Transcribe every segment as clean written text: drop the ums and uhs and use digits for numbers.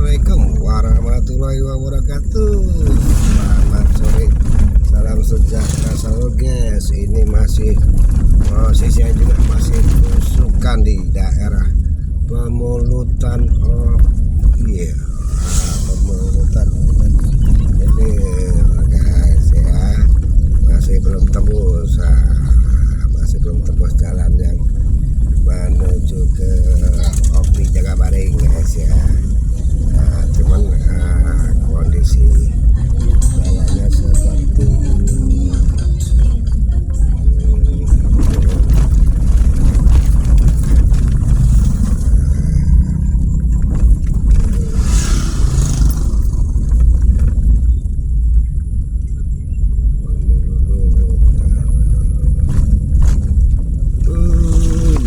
Assalamualaikum warahmatullahi wabarakatuh. Selamat sore, salam sejahtera selalu guys. Ini masih posisinya juga masih tusukan di daerah Pemulutan. Iya, Pemulutan ini guys ya, masih belum tembus, jalan yang menuju ke Opi Jagabaring guys ya. Nah, cuman kondisi jalannya seperti ini.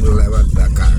Lewat belakang.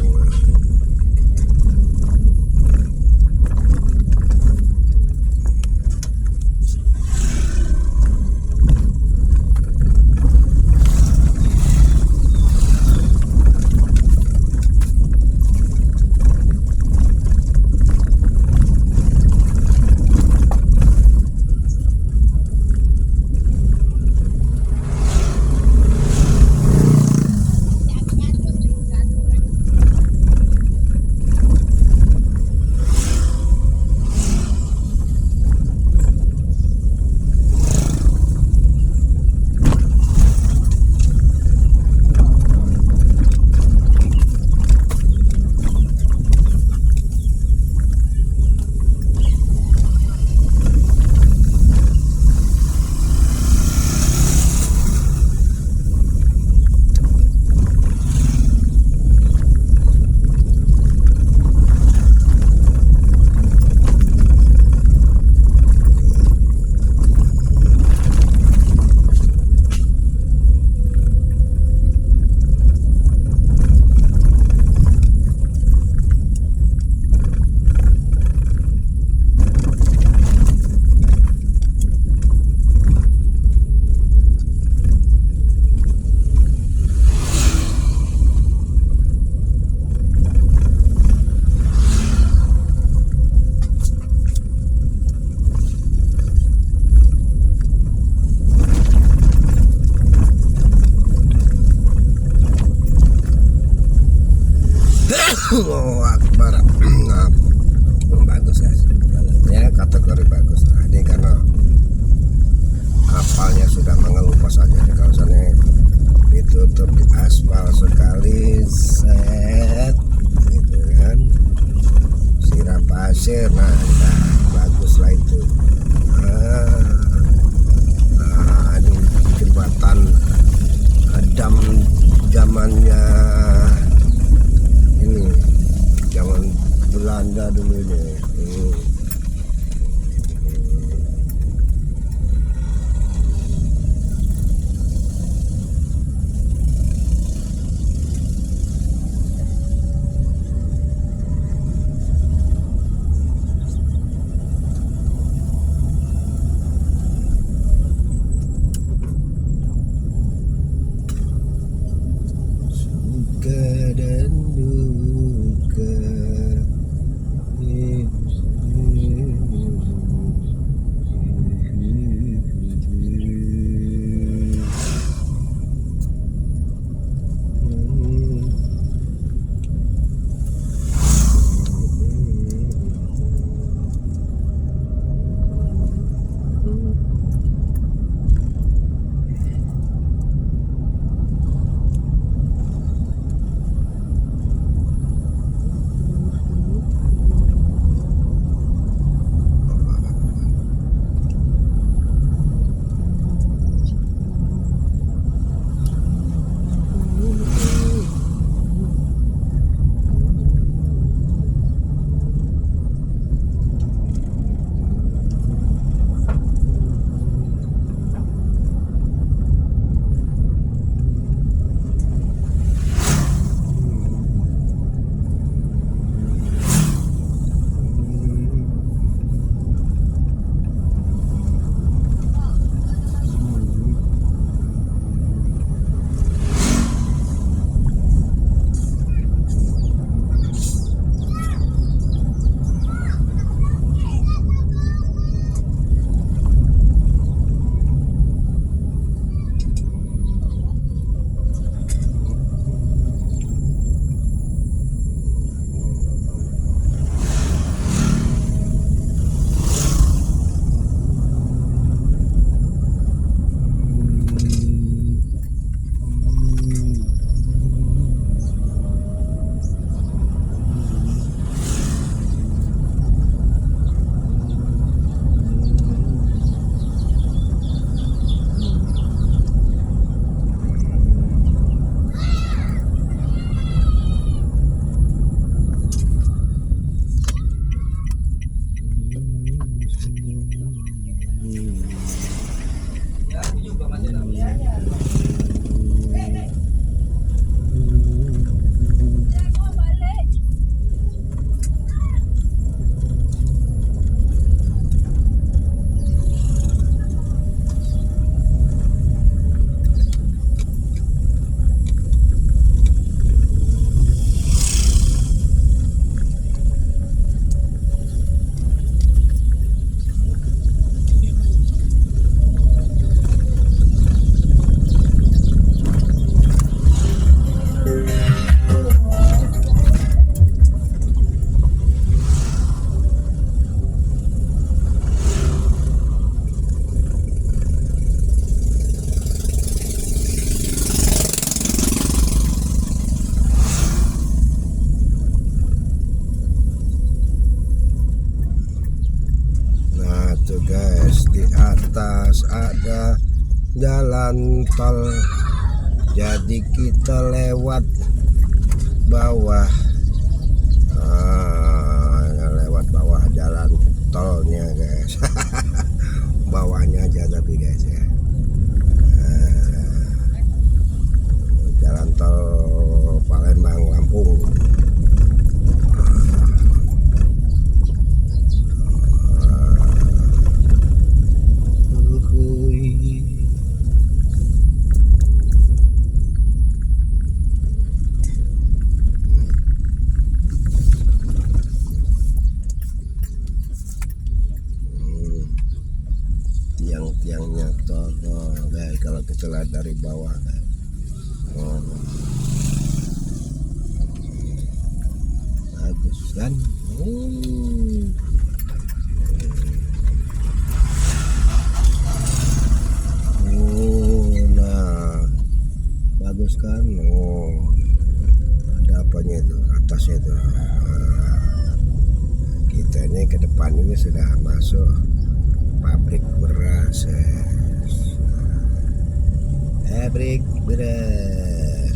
Allahu Akbar. Bagus ya jalannya, kategori bagus. Nah, ini karena aspalnya sudah mengelupas saja. Kalau sana ditutup di aspal sekali set gitu kan, siram pasir, nah bagus lah itu. Ini jembatan dam zamannya ini, zaman Belanda dulu ini. Dan duka guys, di atas ada jalan tol, jadi kita lewat bawah, lewat bawah jalan tolnya guys. Bawahnya aja tapi guys ya, jalan tol Palembang Lampung. Tiang-tiangnya tol guys, kalau kita lihat dari bawah guys. Bagus kan. Nah bagus kan. Ada apanya itu atasnya itu. Kita ini ke depan ini sudah masuk pabrik beras,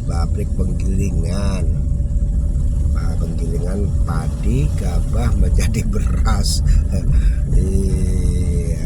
pabrik penggilingan padi gabah menjadi beras. Iya.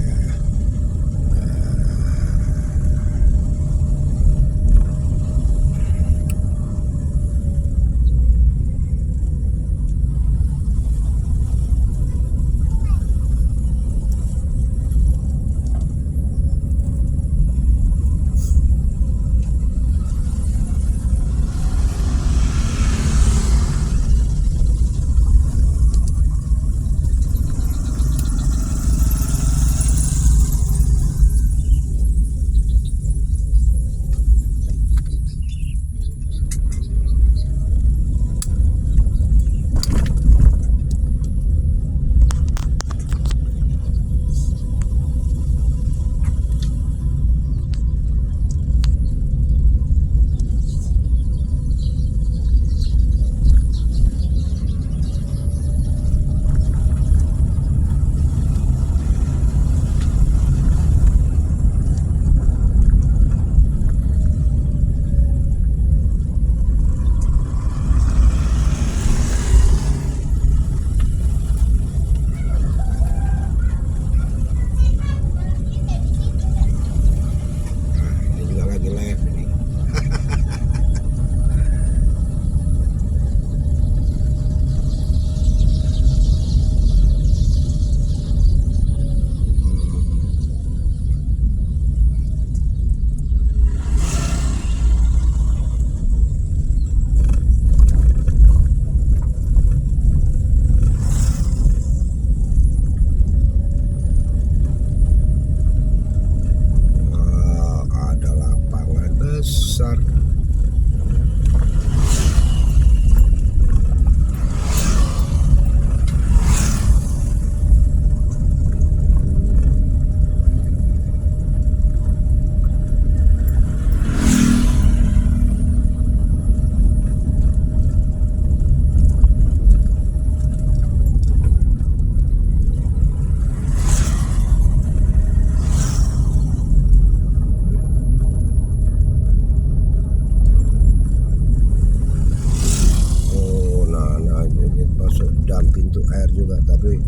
Pintu air juga, tapi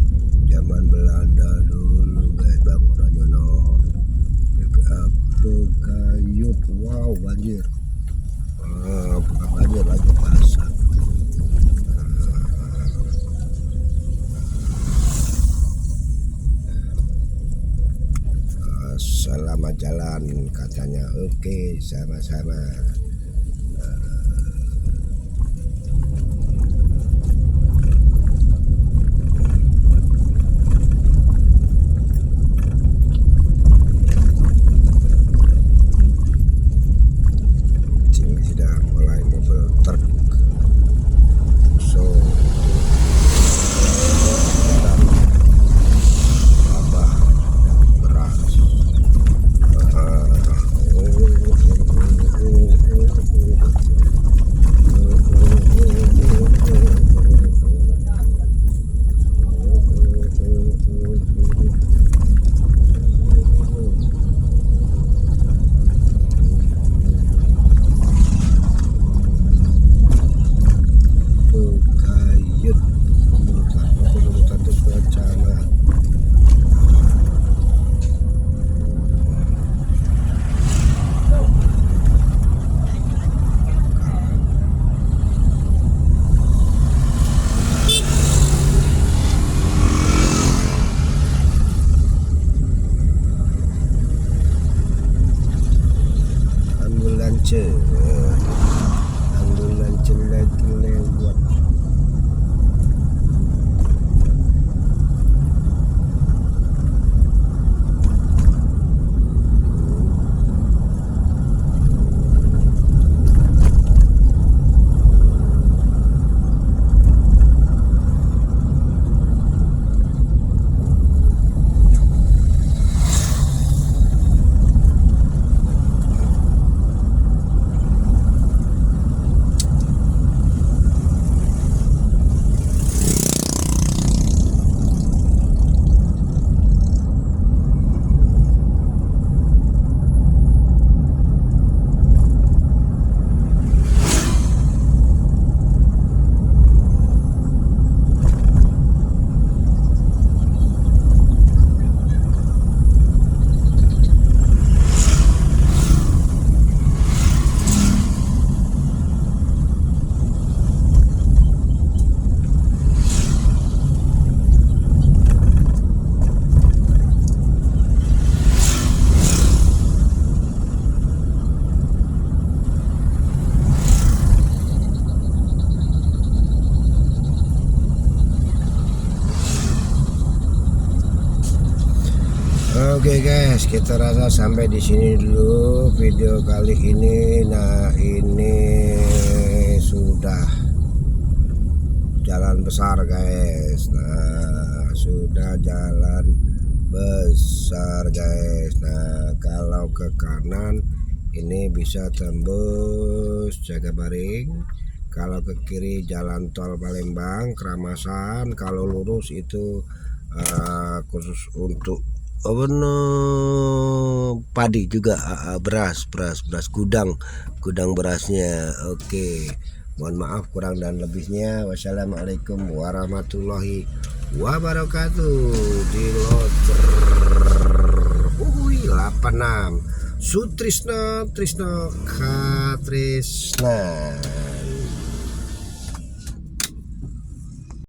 zaman Belanda dulu guys bangunannya kayu. Wow, banjir, bukan banjir lagi, basah. Selamat jalan katanya. Oke, sama-sama. ambulans lagi lewat. Oke guys, kita rasa sampai di sini dulu video kali ini. Nah, ini sudah jalan besar guys. Nah, sudah jalan besar guys. Nah, kalau ke kanan ini bisa tembus Jagabaring. Kalau ke kiri jalan tol Palembang Keramasan. Kalau lurus itu khusus untuk padi juga, beras gudang berasnya. Oke, mohon maaf kurang dan lebihnya. Wassalamualaikum warahmatullahi wabarakatuh. Di Loter 86 Sutrisno Katrisna.